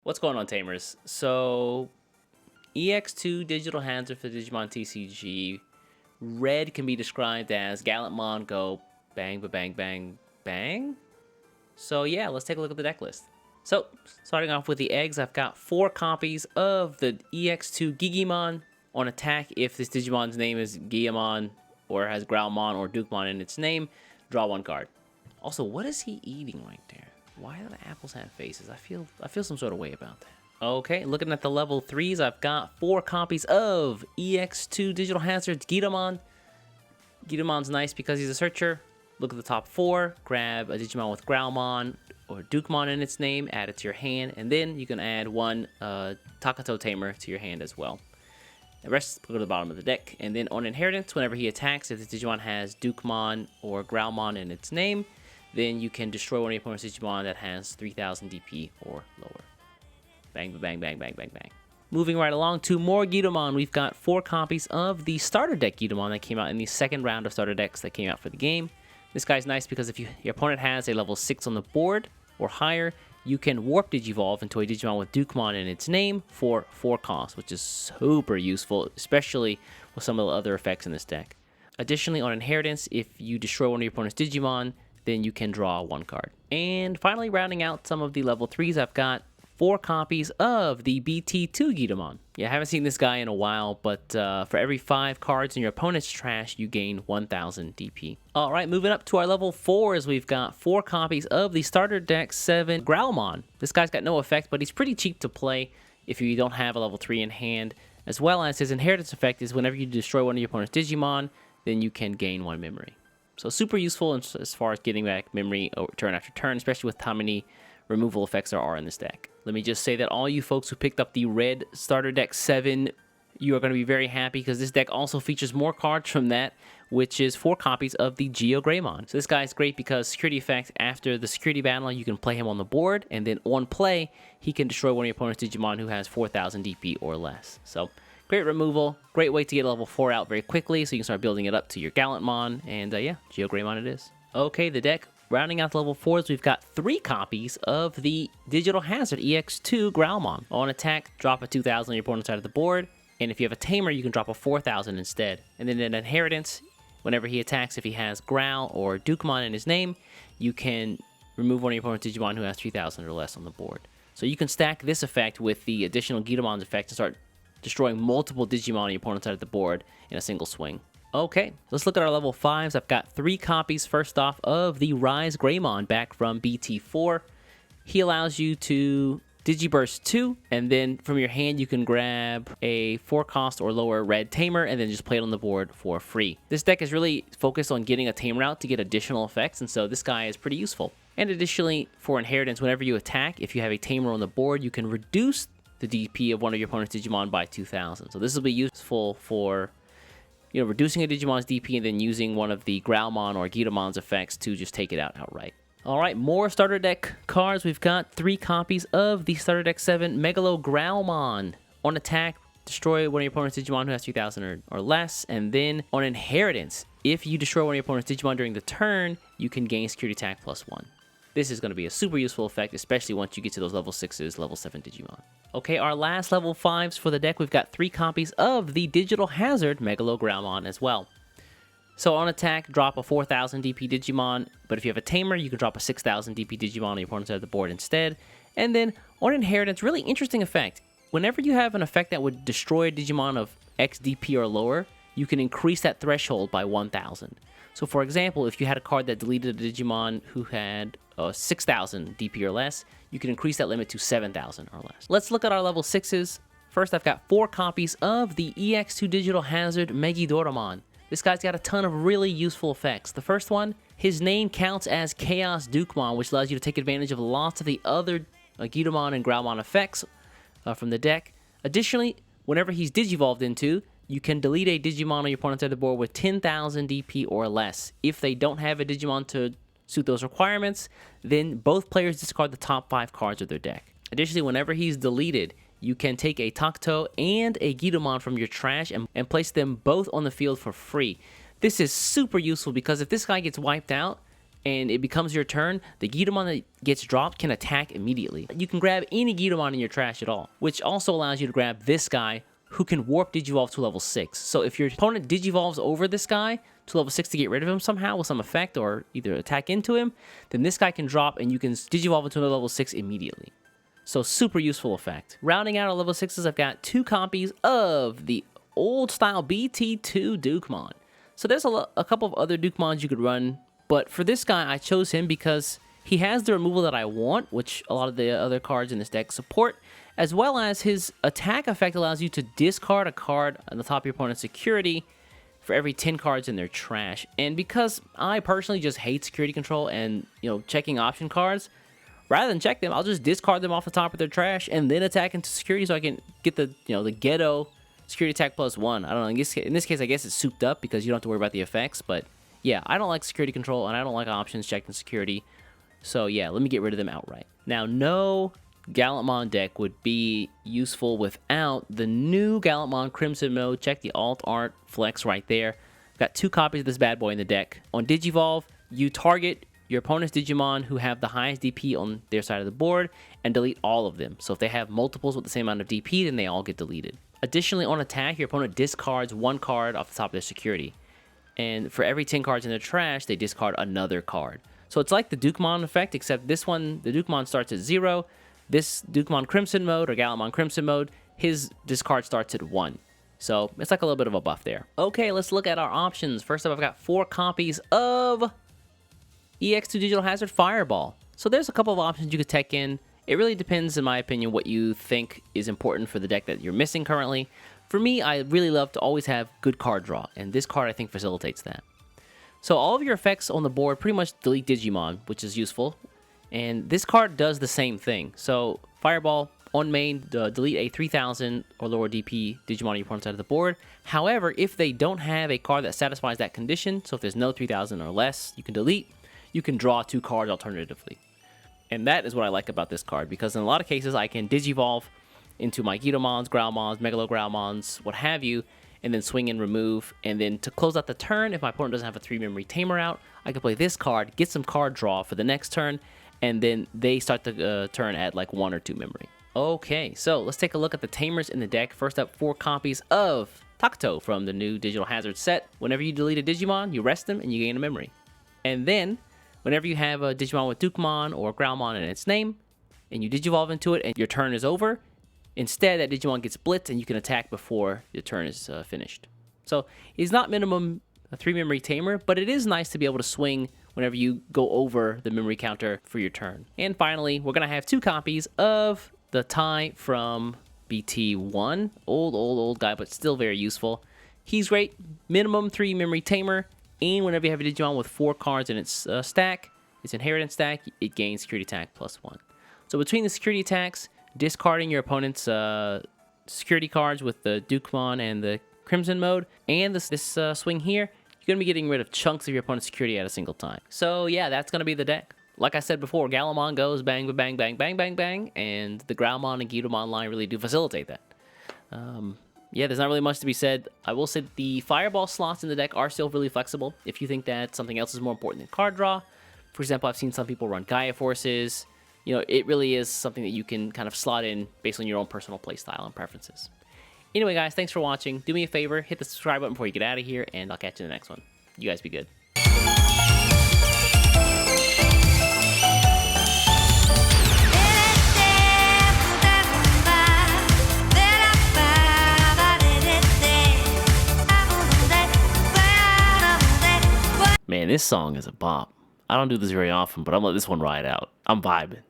What's going on, Tamers? So, EX02 digital hands are for Digimon TCG. Red can be described as Gallantmon go bang, bang, bang, bang. So yeah, let's take a look at the deck list. So, starting off with the eggs, I've got 4 copies of the EX2 Digimon. On attack, if this Digimon's name is Guillamon, or has Growlmon or Dukemon in its name, draw 1 card. Also, what is he eating right there? Why do the apples have faces? I feel some sort of way about that. Okay, looking at the level 3s, I've got 4 copies of EX2 Digital Hazards Gallantmon. Gallantmon's nice because he's a searcher. Look at the top 4, grab a Digimon with Growlmon or Dukemon in its name, add it to your hand, and then you can add 1 Takato Tamer to your hand as well. The rest go to the bottom of the deck. And then on Inheritance, whenever he attacks, if the Digimon has Dukemon or Growlmon in its name, then you can destroy one of your opponent's Digimon that has 3000 DP or lower. Bang, bang, bang, bang, bang, bang. Moving right along to more Gallantmon, we've got 4 copies of the starter deck Gallantmon that came out in the second round of starter decks that came out for the game. This guy's nice because if your opponent has a level 6 on the board or higher, you can Warp Digivolve into a Digimon with Dukemon in its name for 4 costs, which is super useful, especially with some of the other effects in this deck. Additionally, on Inheritance, if you destroy one of your opponent's Digimon, then you can draw 1 card. And finally, rounding out some of the level 3s, I've got 4 copies of the BT2 Gallantmon. Yeah, I haven't seen this guy in a while, but for every 5 cards in your opponent's trash, you gain 1000 DP. All right, moving up to our level 4s, we've got 4 copies of the starter deck 7 Growlmon. This guy's got no effect, but he's pretty cheap to play if you don't have a level 3 in hand, as well as his inheritance effect is whenever you destroy one of your opponent's Digimon, then you can gain 1 memory. So super useful as far as getting back memory turn after turn, especially with how many removal effects there are in this deck. Let me just say that all you folks who picked up the red starter deck 7, you are going to be very happy because this deck also features more cards from that, which is 4 copies of the Yugioh. So this guy is great because security effect, after the security battle, you can play him on the board, and then on play, he can destroy one of your opponent's Digimon who has 4000 DP or less. So great removal, great way to get level 4 out very quickly so you can start building it up to your Gallantmon, and yeah, Yugioh it is. Okay, the deck. Rounding out the level 4s, we've got 3 copies of the Digital Hazard EX2 Growlmon. On attack, drop a 2000 on your opponent's side of the board, and if you have a Tamer, you can drop a 4000 instead. And then in Inheritance, whenever he attacks, if he has Growl or Dukemon in his name, you can remove one of your opponent's Digimon who has 3000 or less on the board. So you can stack this effect with the additional Gallantmon's effect and start destroying multiple Digimon on your opponent's side of the board in a single swing. Okay, let's look at our level 5s. I've got 3 copies, first off, of the Rise Greymon back from BT4. He allows you to Digiburst 2, and then from your hand you can grab a 4 cost or lower red Tamer, and then just play it on the board for free. This deck is really focused on getting a Tamer out to get additional effects, and so this guy is pretty useful. And additionally, for Inheritance, whenever you attack, if you have a Tamer on the board, you can reduce the DP of one of your opponent's Digimon by 2000. So this will be useful for reducing a Digimon's DP and then using one of the Growlmon or Gallantmon's effects to just take it out outright. Alright, more starter deck cards. We've got 3 copies of the starter deck 7 Megalo Growlmon. On attack, destroy one of your opponent's Digimon who has 3000 or less. And then on Inheritance, if you destroy one of your opponent's Digimon during the turn, you can gain security attack +1. This is going to be a super useful effect, especially once you get to those level 6s, level 7 Digimon. Okay, our last level 5s for the deck, we've got 3 copies of the Digital Hazard Megalo Growlmon as well. So on attack, drop a 4000 DP Digimon, but if you have a Tamer, you can drop a 6000 DP Digimon on your opponent's side of the board instead. And then on Inheritance, really interesting effect. Whenever you have an effect that would destroy a Digimon of X DP or lower, you can increase that threshold by 1000. So for example, if you had a card that deleted a Digimon who had 6000 DP or less, you can increase that limit to 7000 or less. Let's look at our level 6s. First, I've got 4 copies of the EX2 Digital Hazard Megidoramon. This guy's got a ton of really useful effects. The first one, his name counts as Chaos Dukemon, which allows you to take advantage of lots of the other Gallantmon and Growlmon effects from the deck. Additionally, whenever he's Digivolved into, you can delete a Digimon on your opponent's side of the board with 10,000 DP or less. If they don't have a Digimon to suit those requirements, then both players discard the top 5 cards of their deck. Additionally, whenever he's deleted, you can take a Takato and a Gallantmon from your trash and place them both on the field for free. This is super useful because if this guy gets wiped out, and it becomes your turn, the Gallantmon that gets dropped can attack immediately. You can grab any Gallantmon in your trash at all, which also allows you to grab this guy who can warp Digivolve to level 6. So if your opponent Digivolves over this guy to level 6 to get rid of him somehow with some effect or either attack into him, then this guy can drop and you can Digivolve into another level 6 immediately. So super useful effect. Rounding out our level 6s, I've got 2 copies of the old style BT2 Dukemon. So there's a couple of other Dukemons you could run, but for this guy I chose him because he has the removal that I want, which a lot of the other cards in this deck support, as well as his attack effect allows you to discard a card on the top of your opponent's security for every 10 cards in their trash. And because I personally just hate security control and, checking option cards, rather than check them, I'll just discard them off the top of their trash and then attack into security so I can get the, the ghetto security attack +1. I don't know, in this case I guess it's souped up because you don't have to worry about the effects, but yeah, I don't like security control and I don't like options checking security. So yeah, let me get rid of them outright. Now, no Gallantmon deck would be useful without the new Gallantmon Crimson Mode. Check the alt art flex right there. Got 2 copies of this bad boy in the deck. On Digivolve, you target your opponent's Digimon who have the highest DP on their side of the board and delete all of them. So if they have multiples with the same amount of DP, then they all get deleted. Additionally, on attack, your opponent discards 1 card off the top of their security. And for every 10 cards in their trash, they discard another card. So it's like the Dukemon effect, except this one, the Dukemon starts at 0. This Dukemon Crimson Mode, or Gallantmon Crimson Mode, his discard starts at 1. So it's like a little bit of a buff there. Okay, let's look at our options. First up, I've got 4 copies of EX02 Digital Hazard Fireball. So there's a couple of options you could tech in. It really depends, in my opinion, what you think is important for the deck that you're missing currently. For me, I really love to always have good card draw, and this card I think facilitates that. So all of your effects on the board pretty much delete Digimon, which is useful. And this card does the same thing. So Fireball on main, delete a 3000 or lower DP Digimon on your opponent's side of the board. However, if they don't have a card that satisfies that condition, so if there's no 3000 or less, you can delete. You can draw 2 cards alternatively. And that is what I like about this card, because in a lot of cases I can Digivolve into my Gallantmons, Growlmons, Megalo Growlmons, what have you, and then swing and remove. And then to close out the turn, if my opponent doesn't have a 3-memory Tamer out, I can play this card, get some card draw for the next turn, and then they start the turn at like 1 or 2 memory. Okay, so let's take a look at the Tamers in the deck. First up, 4 copies of Takuto from the new Digital Hazard set. Whenever you delete a Digimon, you rest them and you gain a memory. And then, whenever you have a Digimon with Dukemon or Growlmon in its name, and you Digivolve into it and your turn is over, instead that Digimon gets blitzed and you can attack before your turn is finished. So it's not minimum a 3-memory Tamer, but it is nice to be able to swing whenever you go over the memory counter for your turn. And finally, we're going to have 2 copies of the Tai from BT1. Old guy, but still very useful. He's great. Minimum 3-memory Tamer. And whenever you have a Digimon with 4 cards in its stack, its inheritance stack, it gains security attack +1. So between the security attacks, discarding your opponent's security cards with the Dukemon and the Crimson Mode, and this swing here, you're going to be getting rid of chunks of your opponent's security at a single time. So yeah, that's going to be the deck. Like I said before, Gallantmon goes bang, bang, bang, bang, bang, bang, and the Growlmon and Gallantmon line really do facilitate that. Yeah, there's not really much to be said. I will say that the Fireball slots in the deck are still really flexible. If you think that something else is more important than card draw, for example, I've seen some people run Gaia Forces. It really is something that you can kind of slot in based on your own personal playstyle and preferences. Anyway, guys, thanks for watching. Do me a favor, hit the subscribe button before you get out of here, and I'll catch you in the next one. You guys be good. Man, this song is a bop. I don't do this very often, but I'm gonna let this one ride out. I'm vibing.